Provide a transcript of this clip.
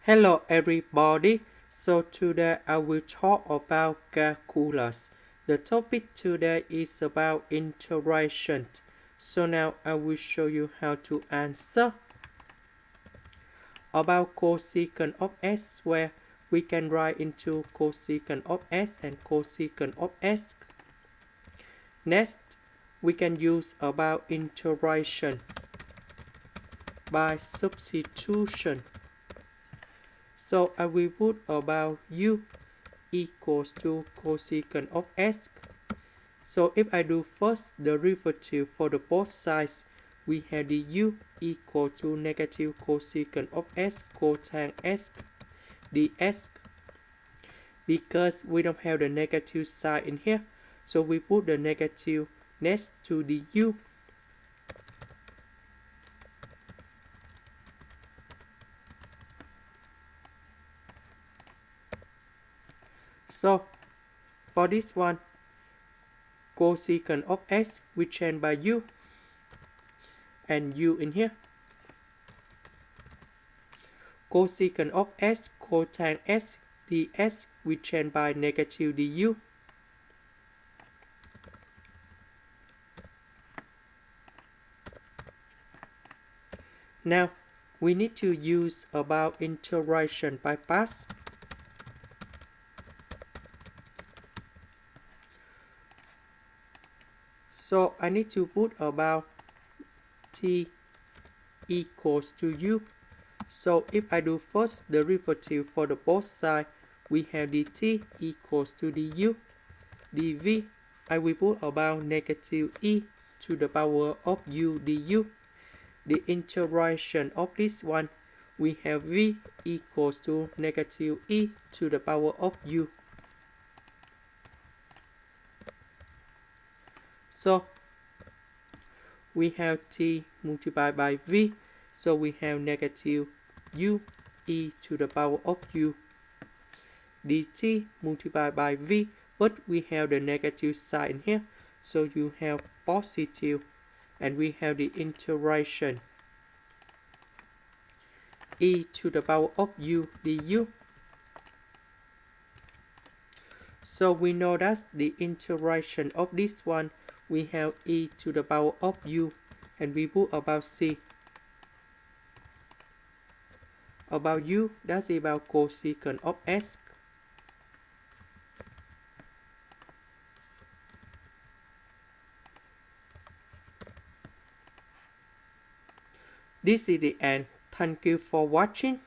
Hello everybody, so today I will talk about calculus. The topic today is about integration. So now I will show you how to answer. About cosecant of s, where we can write into cosecant of s and cosecant of s. Next, we can use about integration by substitution. So I will put about u equals to cosecant of s. So if I do first derivative for the both sides, we have the u equal to negative cosecant of s cotang s ds. Because we don't have the negative sign in here, so we put the negative next to the u. So for this one, cosecant of s we change by u and u in here. Cosecant of s cotang s ds we change by negative du. Now we need to use about integration by parts. So I need to put about t equals to u. So if I do first derivative for the both sides, we have dt equals to du. dv, I will put about negative e to the power of u du. The integration of this one, we have v equals to negative e to the power of u. So we have t multiplied by v, so we have negative u e to the power of u. dt multiplied by v, but we have the negative sign here, so you have positive, and we have the integration e to the power of u du. So we know that the integration of this one, we have e to the power of u, and we put about c. About u, that's about cosecant of s. This is the end. Thank you for watching.